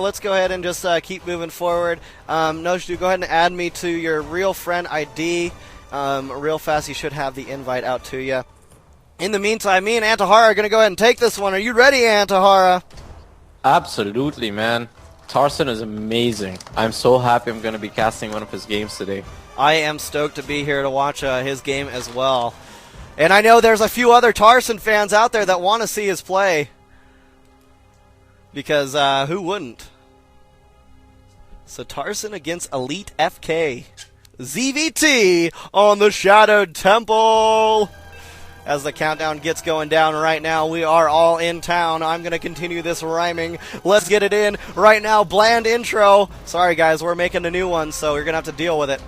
Let's go ahead and just keep moving forward. Nojdu, go ahead and add me to your real friend ID. Real fast, you should have the invite out to you. In the meantime, me and Antahara are going to go ahead and take this one. Are you ready, Antahara? Absolutely, man. Tarson is amazing. I'm so happy I'm going to be casting one of his games today. I am stoked to be here to watch his game as well. And I know there's a few other Tarson fans out there that want to see his play. Because who wouldn't? So Tarson against Elite FK. ZVT on the Shadowed Temple. As the countdown gets going down right now, we are all in town. I'm going to continue this rhyming. Let's get it in right now. Bland intro. Sorry, guys, we're making a new one, so you're going to have to deal with it.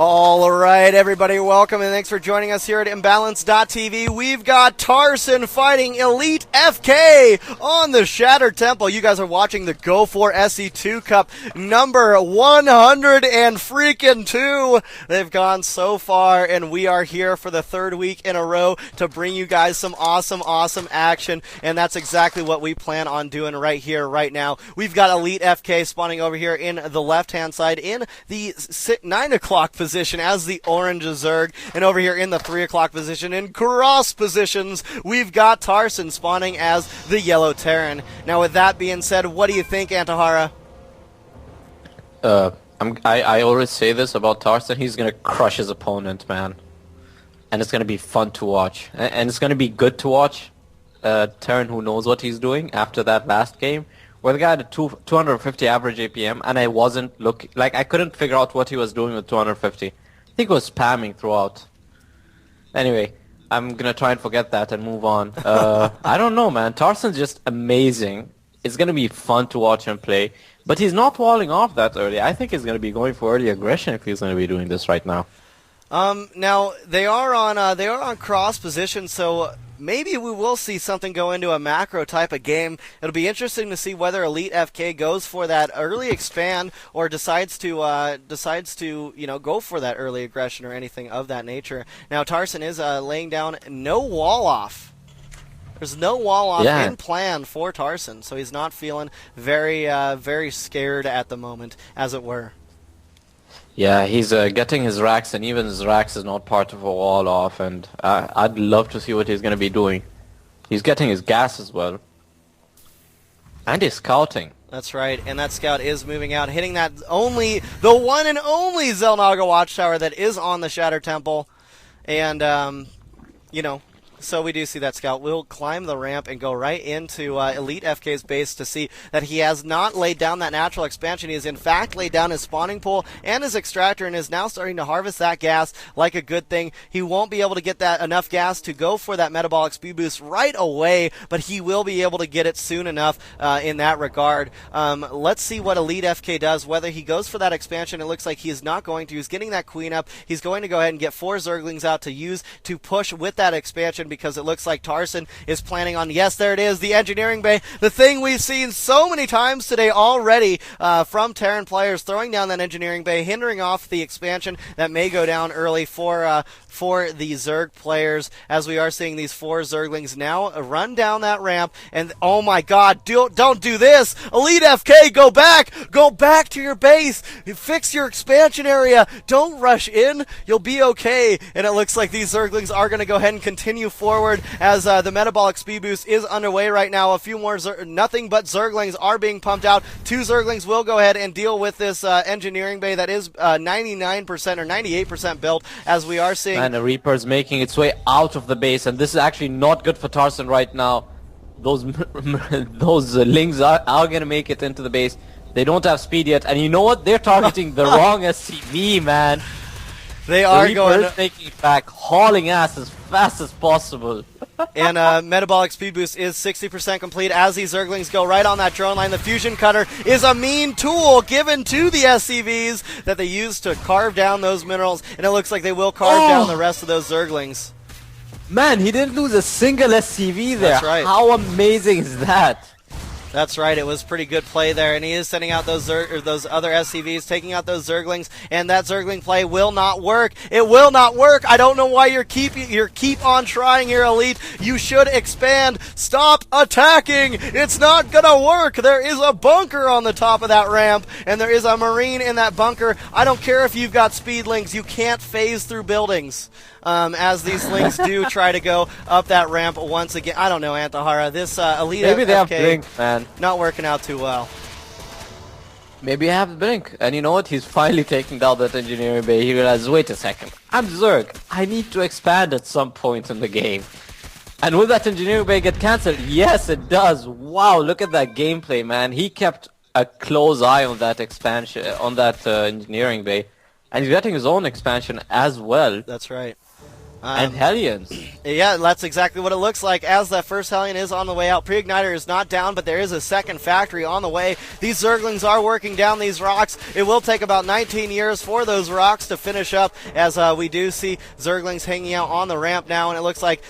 All right, everybody, welcome and thanks for joining us here at Imbalance.tv. We've got Tarson fighting Elite FK on the Shattered Temple. You guys are watching the Go4sc2 Cup number 102. They've gone so far, and we are here for the third week in a row to bring you guys some awesome action, and that's exactly what we plan on doing right here, right now. We've got Elite FK spawning over here in the left-hand side in the 9 o'clock position as the orange Zerg, and over here in the 3 o'clock position in cross positions we've got Tarson spawning as the yellow Terran. Now with that being said, what do you think, Antahara? I always say this about Tarson, he's gonna crush his opponent, man, and it's gonna be fun to watch, and it's gonna be good to watch Terran who knows what he's doing after that last game where the guy had a 250 average APM, and I wasn't looking, like, I couldn't figure out what he was doing with 250. I think he was spamming throughout. Anyway, I'm gonna try and forget that and move on. I don't know, man. Tarson's just amazing. It's gonna be fun to watch him play, but he's not walling off that early. I think he's gonna be going for early aggression if he's gonna be doing this right now. Now they are on cross position, so maybe we will see something go into a macro type of game. It'll be interesting to see whether Elite FK goes for that early expand or decides to go for that early aggression or anything of that nature. Now Tarson is laying down no wall off. There's no wall off in plan for Tarson, so he's not feeling very scared at the moment, as it were. Yeah, he's getting his racks, and even his racks is not part of a wall off, and I'd love to see what he's going to be doing. He's getting his gas as well. And he's scouting. That's right, and that scout is moving out, hitting the one and only Xel'Naga Watchtower that is on the Shattered Temple. And, so we do see that scout will climb the ramp and go right into Elite FK's base to see that he has not laid down that natural expansion. He has in fact laid down his spawning pool and his extractor and is now starting to harvest that gas like a good thing. He won't be able to get that enough gas to go for that metabolic speed boost right away, but he will be able to get it soon enough in that regard. Let's see what Elite FK does, whether he goes for that expansion. It looks like he is not going to. He's getting that queen up. He's going to go ahead and get 4 Zerglings out to use to push with that expansion, because it looks like Tarson is planning on, yes, there it is, the engineering bay, the thing we've seen so many times today already from Terran players, throwing down that engineering bay, hindering off the expansion that may go down early for the Zerg players, as we are seeing these 4 Zerglings now run down that ramp, and oh my god, don't do this! Elite FK, go back to your base, fix your expansion area, don't rush in, you'll be okay. And it looks like these Zerglings are going to go ahead and continue forward as the metabolic speed boost is underway right now. A few more, nothing but Zerglings are being pumped out. 2 Zerglings will go ahead and deal with this engineering bay that is 99% or 98% built, as we are seeing. And the Reaper's making its way out of the base, and this is actually not good for Tarson right now. Those Lings are going to make it into the base. They don't have speed yet, and you know what? They're targeting the wrong SCV, man. They are going taking it back, hauling ass as fast as possible. And metabolic speed boost is 60% complete as these Zerglings go right on that drone line. The fusion cutter is a mean tool given to the SCVs that they use to carve down those minerals, and it looks like they will carve down the rest of those Zerglings. Man, he didn't lose a single SCV there. That's right. How amazing is that? That's right. It was pretty good play there, and he is sending out those other SCVs, taking out those Zerglings, and that Zergling play will not work. It will not work. I don't know why you're keep on trying here, Elite. You should expand. Stop attacking. It's not gonna work. There is a bunker on the top of that ramp, and there is a Marine in that bunker. I don't care if you've got speedlings. You can't phase through buildings. As these links do try to go up that ramp once again. I don't know, Antahara. This Elite Maybe they have FK Blink, man. not working out too well. Maybe I have Blink. And you know what? He's finally taking down that engineering bay. He realizes, wait a second. I'm Zerg. I need to expand at some point in the game. And will that engineering bay get cancelled? Yes, it does. Wow, look at that gameplay, man. He kept a close eye on that expansion, on that engineering bay. And he's getting his own expansion as well. That's right. And Hellions. Yeah, that's exactly what it looks like as that first Hellion is on the way out. Pre-Igniter is not down, but there is a second factory on the way. These Zerglings are working down these rocks. It will take about 19 years for those rocks to finish up, as we do see Zerglings hanging out on the ramp now, and it looks like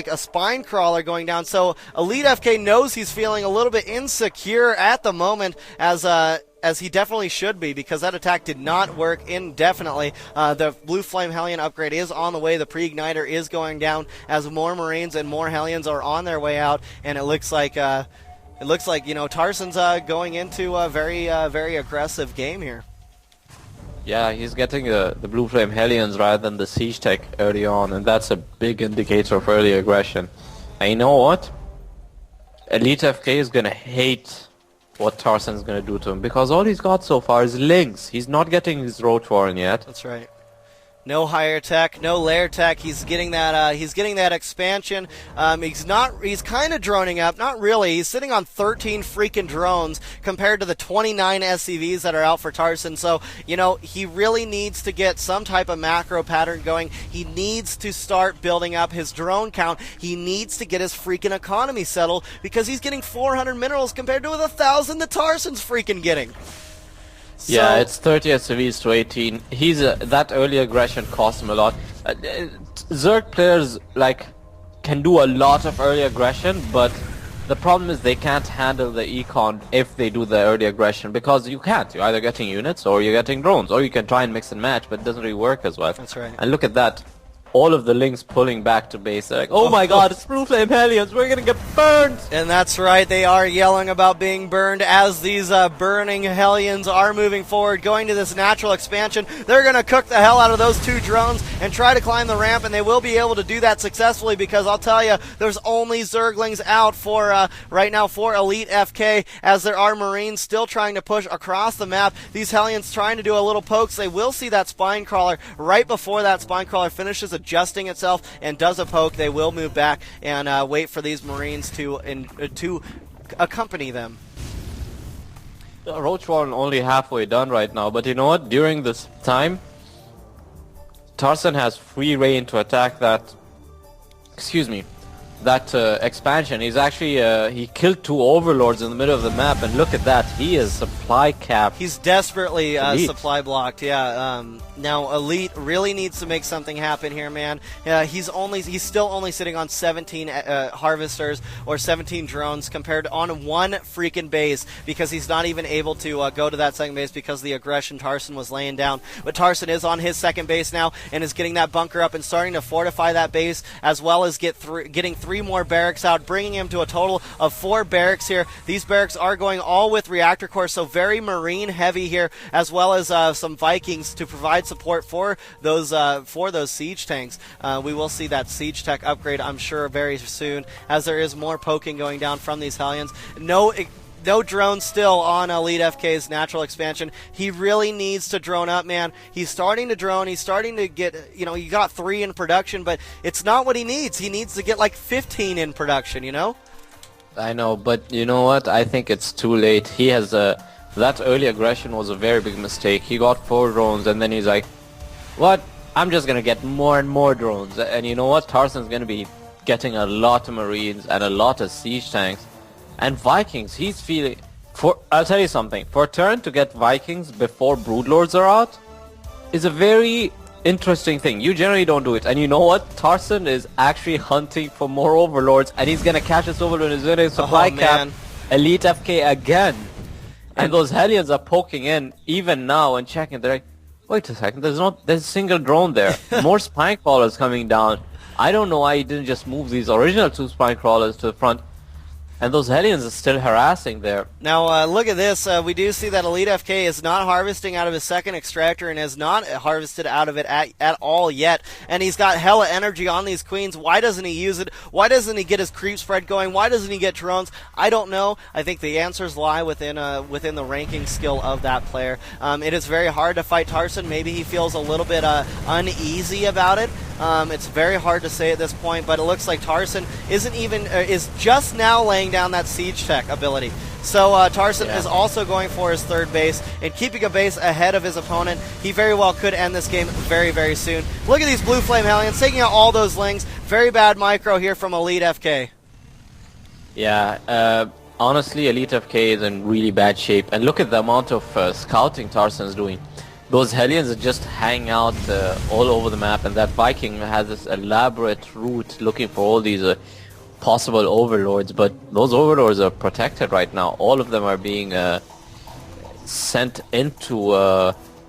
a spine crawler going down. So Elite FK knows he's feeling a little bit insecure at the moment, as he definitely should be, because that attack did not work indefinitely. The Blue Flame Hellion upgrade is on the way. The Pre-Igniter is going down as more Marines and more Hellions are on their way out, and it looks like Tarsen's going into a very aggressive game here. Yeah, he's getting the Blue Flame Hellions rather than the Siege Tech early on, and that's a big indicator of early aggression. And you know what? Elite FK is gonna hate what Tarsen's going to do to him, because all he's got so far is links. He's not getting his Roach Warren yet. That's right. No higher tech, no layer tech. He's getting that expansion. He's kind of droning up, not really. He's sitting on 13 freaking drones compared to the 29 SCVs that are out for Tarsen. So, he really needs to get some type of macro pattern going. He needs to start building up his drone count. He needs to get his freaking economy settled, because he's getting 400 minerals compared to 1,000 that Tarsen's freaking getting. Yeah, it's 30 SCVs to 18. That early aggression costs him a lot. Zerg players can do a lot of early aggression, but the problem is they can't handle the econ if they do the early aggression, because you can't. You're either getting units or you're getting drones, or you can try and mix and match, but it doesn't really work as well. That's right. And look at that. All of the links pulling back to base. They're like, oh my god, it's Blue Flame Hellions, we're gonna get burned! And that's right, they are yelling about being burned as these burning Hellions are moving forward, going to this natural expansion. They're gonna cook the hell out of those two drones and try to climb the ramp, and they will be able to do that successfully, because I'll tell you, there's only Zerglings out for right now for Elite FK, as there are Marines still trying to push across the map. These Hellions trying to do a little pokes. They will see that Spine Crawler right before that Spine Crawler finishes adjusting itself and does a poke. They will move back and wait for these Marines to accompany them. Roach Warren only halfway done right now, but you know what? During this time, Tarsen has free reign to attack that expansion. He's actually he killed two overlords in the middle of the map, and look at that, he is supply capped. He's desperately supply blocked. Yeah. Now Elite really needs to make something happen here, man. He's still only sitting on 17 harvesters or 17 drones compared to on one freaking base, because he's not even able to go to that second base because of the aggression Tarsen was laying down. But Tarsen is on his second base now and is getting that bunker up and starting to fortify that base, as well as getting 3 more barracks out, bringing him to a total of 4 barracks here. These barracks are going all with reactor cores, so very Marine heavy here, as well as some Vikings to provide support for those siege tanks. We will see that siege tech upgrade, I'm sure, very soon, as there is more poking going down from these Hellions. No drone still on Elite FK's natural expansion. He really needs to drone up, man. He's starting to drone. He's starting to get, he got 3 in production, but it's not what he needs. He needs to get like 15 in production, I know, but you know what? I think it's too late. He has that early aggression was a very big mistake. He got 4 drones, and then he's like, what? I'm just going to get more and more drones. And you know what? Tarsen's going to be getting a lot of Marines and a lot of siege tanks. And Vikings, he's feeling... I'll tell you something. For a turn to get Vikings before Broodlords are out is a very interesting thing. You generally don't do it. And you know what? Tarsen is actually hunting for more Overlords, and he's going to catch this Overlord in his supply cap. Elite FK again. And those Hellions are poking in even now and checking. They're like, wait a second, there's a single drone there. More spine crawlers coming down. I don't know why he didn't just move these original 2 spine crawlers to the front. And those Hellions are still harassing there. Now, look at this. We do see that Elite FK is not harvesting out of his second extractor and has not harvested out of it at all yet. And he's got hella energy on these queens. Why doesn't he use it? Why doesn't he get his creep spread going? Why doesn't he get drones? I don't know. I think the answers lie within the ranking skill of that player. It is very hard to fight Tarson. Maybe he feels a little bit uneasy about it. It's very hard to say at this point, but it looks like Tarson is just now laying down that siege tech ability. So Tarson is also going for his third base and keeping a base ahead of his opponent. He very well could end this game very, very soon. Look at these Blue Flame Hellions taking out all those lings. Very bad micro here from Elite FK. Yeah, honestly, Elite FK is in really bad shape. And look at the amount of scouting Tarson's doing. Those Hellions are just hanging out all over the map, and that Viking has this elaborate route looking for all these possible overlords, but those overlords are protected right now. All of them are being sent into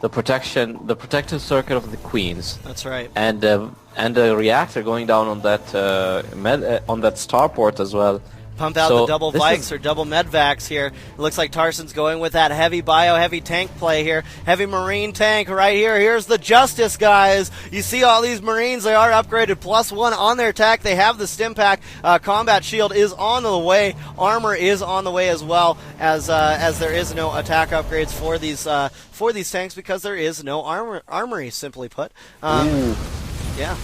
the protective circuit of the queens. That's right. And the reactor going down on that starport as well. Pump out the double Vikes or double Medvacs here. It looks like Tarson's going with that heavy bio, heavy tank play here. Heavy Marine tank right here. Here's the Justice, guys. You see all these Marines, they are upgraded +1 on their attack. They have the stim pack. Combat shield is on the way. Armor is on the way as well, as there is no attack upgrades for these tanks because there is no armory, simply put. Yeah.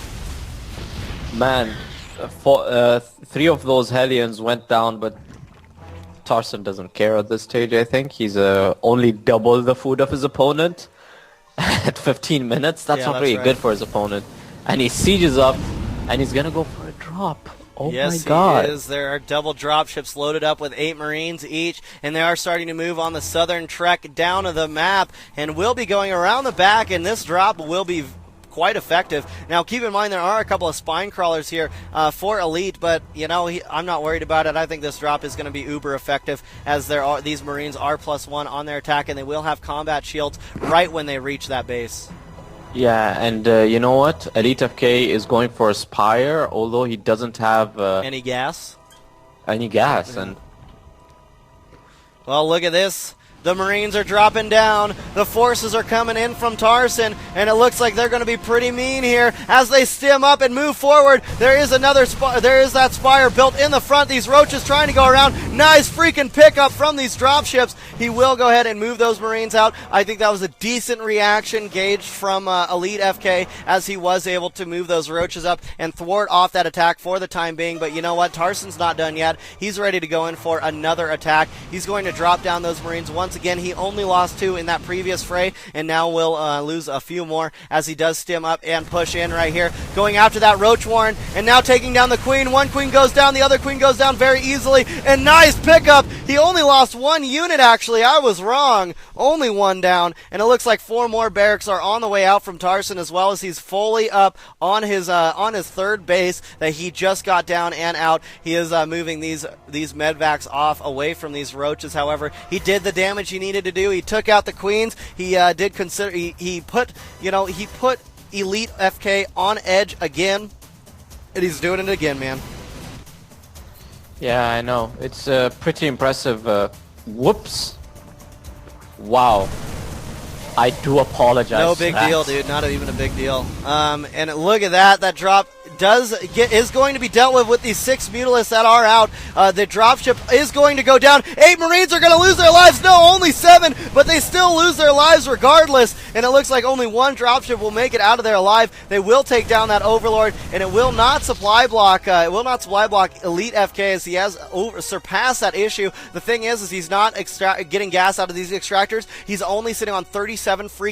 Man. 3 of those Hellions went down, but Tarson doesn't care at this stage, I think. He's only double the food of his opponent at 15 minutes. That's not really good for his opponent. And he sieges up, and he's going to go for a drop. Oh my god. Yes, he is. There are double dropships loaded up with 8 Marines each, and they are starting to move on the southern trek down to the map, and will be going around the back, and this drop will be quite effective. Now, keep in mind there are a couple of spine crawlers here for Elite, but you know I'm not worried about it. I think this drop is going to be uber effective, as these Marines are +1 on their attack, and they will have combat shields right when they reach that base. Yeah, and you know what? Elite FK is going for a Spire, although he doesn't have any gas. And well, look at this. The Marines are dropping down. The forces are coming in from Tarson, and it looks like they're going to be pretty mean here as they stim up and move forward. There is that spire built in the front. These roaches trying to go around. Nice freaking pickup from these dropships. He will go ahead and move those Marines out. I think that was a decent reaction gauged from Elite FK, as he was able to move those roaches up and thwart off that attack for the time being. But you know what? Tarson's not done yet. He's ready to go in for another attack. He's going to drop down those Marines once again. He only lost 2 in that previous fray, and now will lose a few more as he does stim up and push in right here. Going after that Roach Warren, and now taking down the Queen. One Queen goes down, the other Queen goes down very easily, and nice pickup. He only lost 1 unit, actually. I was wrong. Only 1 down, and it looks like 4 more barracks are on the way out from Tarson, as well as he's fully up on his third base that he just got down and out. He is moving these medvacs off away from these roaches. However, he did the damage he needed to do. He took out the Queens. He did consider he put Elite FK on edge again, and he's doing it again, man. Yeah, I know. It's pretty impressive. Whoops. Wow. I do apologize. No big deal, dude. Not even a big deal. And look at that. That drop is going to be dealt with these 6 Mutalisks that are out. The dropship is going to go down. 8 Marines are going to lose their lives. No, only 7, but they still lose their lives regardless. And it looks like only 1 dropship will make it out of there alive. They will take down that Overlord, and it will not supply block. Elite FK, as he has surpassed that issue. The thing is he's not getting gas out of these extractors. He's only sitting on 37 free